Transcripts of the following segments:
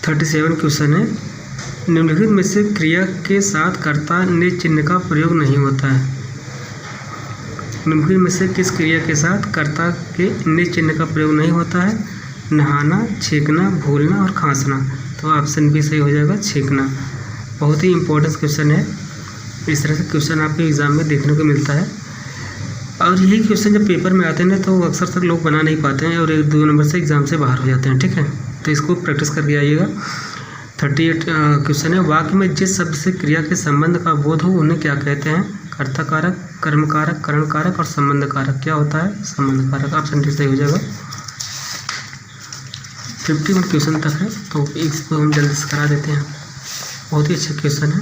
37 question है, निम्नलिखित में से क्रिया के साथ कर्ता ने चिन्ह का प्रयोग नहीं होता है। निम्नलिखित में से किस क्रिया के साथ कर्ता के ने चिन्ह का प्रयोग नहीं होता है? नहाना, छींकना, भूलना और खांसना। तो ऑप्शन बी सही हो जाएगा, छींकना। बहुत ही इंपॉर्टेंट क्वेश्चन है। इस तरह से क्वेश्चन आपके एग्जाम में देखने को मिलता है, और यही क्वेश्चन जब पेपर में आते हैं ना तो अक्सर तक लोग बना नहीं पाते हैं और 1-2 नंबर से एग्जाम से बाहर हो जाते हैं। ठीक है, तो इसको प्रैक्टिस करके आइएगा। 38 क्वेश्चन है, वाक्य में जिस शब्द से क्रिया के संबंध का बोध हो उन्हें क्या कहते हैं? कर्ता कारक, कर्म कारक, करण कारक और संबंध कारक। क्या होता है? संबंध कारक। ऑप्शन डी सही हो जाएगा। 51 क्वेश्चन तक है, तो इसको हम जल्दी से करा देते हैं। बहुत ही अच्छा क्वेश्चन है।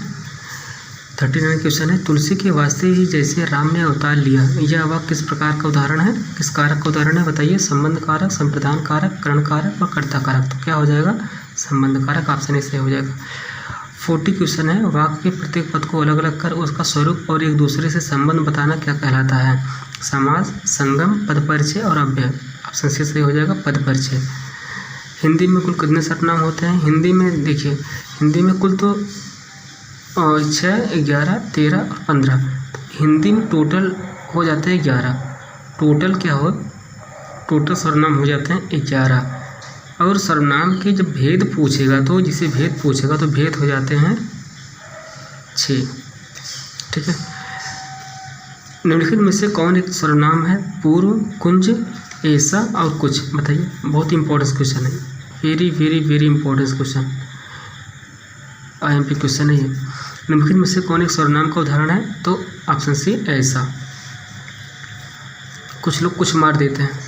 39 क्वेश्चन है, तुलसी के वास्ते ही जैसे राम ने अवतार लिया, यह वाक्य किस प्रकार का उदाहरण है? किस कारक का उदाहरण है बताइए? संबंध कारक, संप्रदान कारक, करण कारक और कर्ता कारक। तो क्या हो जाएगा? संबंध कारक। ऑप्शन ए सही हो जाएगा। 40 क्वेश्चन है, वाक्य के प्रत्येक पद को अलग अलग कर उसका स्वरूप और एक दूसरे से संबंध बताना क्या कहलाता है? समास, संगम, पद परिचय और अव्यय। ऑप्शन सी सही हो जाएगा, पद परिचय। हिंदी में कुल कितने सर्वनाम होते हैं? हिंदी में देखिए, हिंदी में कुल तो 6, 11, 13 और 15। हिंदी में टोटल हो जाते हैं 11। टोटल क्या हो? टोटल सर्वनाम हो जाते हैं 11। और सर्वनाम के जब भेद पूछेगा तो जिसे भेद पूछेगा तो भेद हो जाते हैं 6। ठीक है, निम्नलिखित में से कौन एक सर्वनाम है? पूर्व, कुंज, ऐसा और कुछ। बताइए, बहुत इंपॉर्टेंट क्वेश्चन है। Very very very important question, IMP question है ये। निम्नलिखित में से कौन एक सर्वनाम का उदाहरण है? तो ऑप्शन सी, ऐसा। कुछ लोग कुछ मार देते हैं।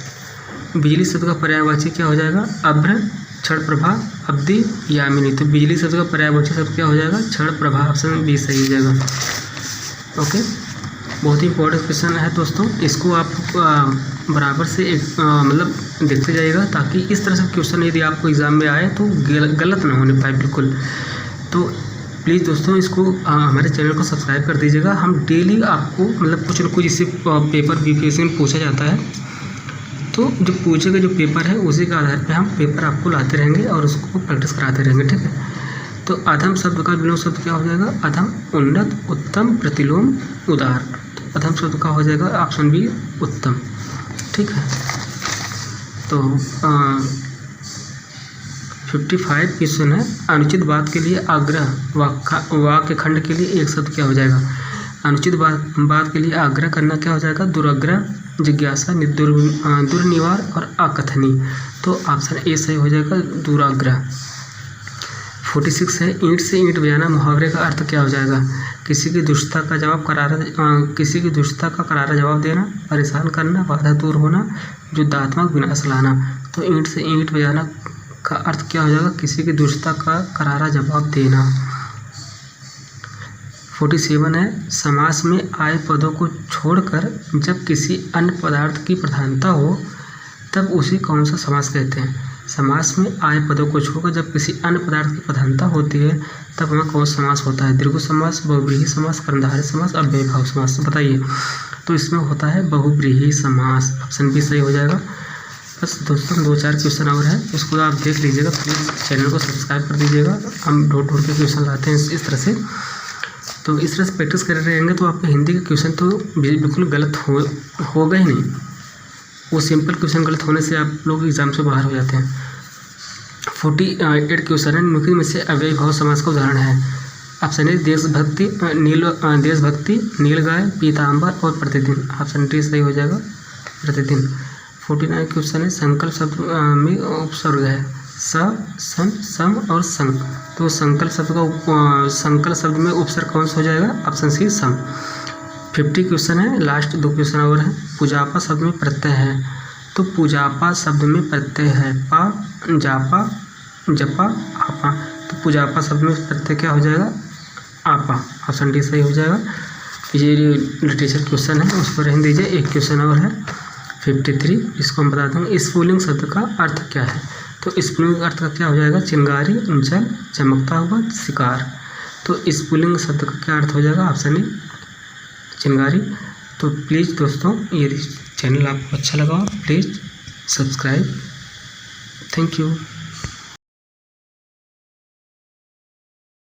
बिजली शब्द का पर्यायवाची क्या हो जाएगा? अभ्र, क्षण प्रभा, अवधि, यामिनी। तो बिजली शब्द का पर्यायवाची शब्द क्या हो जाएगा? क्षण प्रभा। ऑप्शन बी सही हो जाएगा। ओके, बहुत ही इंपॉर्टेंट क्वेश्चन है दोस्तों। इसको आप बराबर से एक मतलब देखते जाइएगा, ताकि इस तरह से क्वेश्चन यदि आपको एग्जाम में आए तो गलत ना होने पाए बिल्कुल। तो प्लीज़ दोस्तों, इसको हमारे चैनल को सब्सक्राइब कर दीजिएगा। हम डेली आपको मतलब कुछ न कुछ इसी पेपर BPSC में पूछा जाता है, तो जो पूछेगा जो पेपर है उसी के आधार पे हम पेपर आपको लाते रहेंगे और उसको प्रैक्टिस कराते रहेंगे। ठीक है, तो अधम शब्द का विलोम शब्द क्या हो जाएगा? अधम, उन्नत, उत्तम, प्रतिलोम, उदार। तो अधम शब्द का हो जाएगा ऑप्शन बी, उत्तम। ठीक है, तो 55 क्वेश्चन है, अनुचित बात के लिए आग्रह, वाक्य खंड के लिए एक शब्द क्या हो जाएगा? अनुचित बात के लिए आग्रह करना क्या हो जाएगा? दुराग्रह, जिज्ञासा, दुर्निवार और अकथनीय। तो ऑप्शन ए सही हो जाएगा, दुराग्रह। 46 है, ईंट से ईंट बजाना मुहावरे का अर्थ क्या हो जाएगा? किसी की दुष्टता का करारा जवाब देना, परेशान करना, बाधा दूर होना, युद्धात्मक विनाश लाना। तो ईंट से ईंट बजाना का अर्थ क्या हो जाएगा? किसी की दुष्टता का करारा जवाब देना। 47 है, समास में आए पदों को छोड़कर जब किसी अन्य पदार्थ की प्रधानता हो तब उसे कौन सा समास कहते हैं? समास में आए पदों को छोड़कर जब किसी अन्य पदार्थ की प्रधानता होती है तब वहाँ कौन सा समास होता है? दीर्घ समास, बहुव्रीहि समास, कर्मधारय समास, अव्ययीभाव समास। बताइए, तो इसमें होता है बहुव्रीहि समास। ऑप्शन बी सही हो जाएगा। बस दोस्तों 2-4 क्वेश्चन और है, उसको आप देख लीजिएगा। प्लीज़ चैनल को सब्सक्राइब कर दीजिएगा। हम ढूंढ के क्वेश्चन लाते हैं इस तरह से। तो इस तरह से प्रैक्टिस कर रहेंगे तो आपके हिंदी के क्वेश्चन तो बिल्कुल गलत होगा ही नहीं। वो सिंपल क्वेश्चन गलत होने से आप लोग एग्जाम से बाहर हो जाते हैं। 48 क्वेश्चन है, निम्नलिखित में से अव्ययीभाव समास का उदाहरण है? ऑप्शन ए, देशभक्ति, नीलगाय, पीताम्बर और प्रतिदिन। ऑप्शन डी सही हो जाएगा, प्रतिदिन। 49 क्वेश्चन है, संकल्प शब्द में उपसर्ग है स, सन, सम और संग। तो संकल्प शब्द में उपसर्ग कौन सा हो जाएगा? ऑप्शन सी, सम। 50 क्वेश्चन है, लास्ट 2 क्वेश्चन और है। पूजापा शब्द में प्रत्यय है, तो पूजापा शब्द में प्रत्यय है पा, जापा, जपा, आपा। तो पूजापा शब्द में प्रत्यय क्या हो जाएगा? आपा। ऑप्शन डी सही हो जाएगा। ये लिटरेचर क्वेश्चन है, उसको रहने दीजिए। एक क्वेश्चन और है 53, इसको हम बता दूँगा। स्फुलिंग शब्द का अर्थ क्या है? तो स्फुलिंग अर्थ का क्या हो जाएगा? चिंगारी, जल, चमकता हुआ, शिकार। तो स्फुलिंग शब्द का क्या अर्थ हो जाएगा? ऑप्शन ए, चिंगारी। तो प्लीज़ दोस्तों, यदि चैनल आपको अच्छा लगा प्लीज़ सब्सक्राइब। Thank you.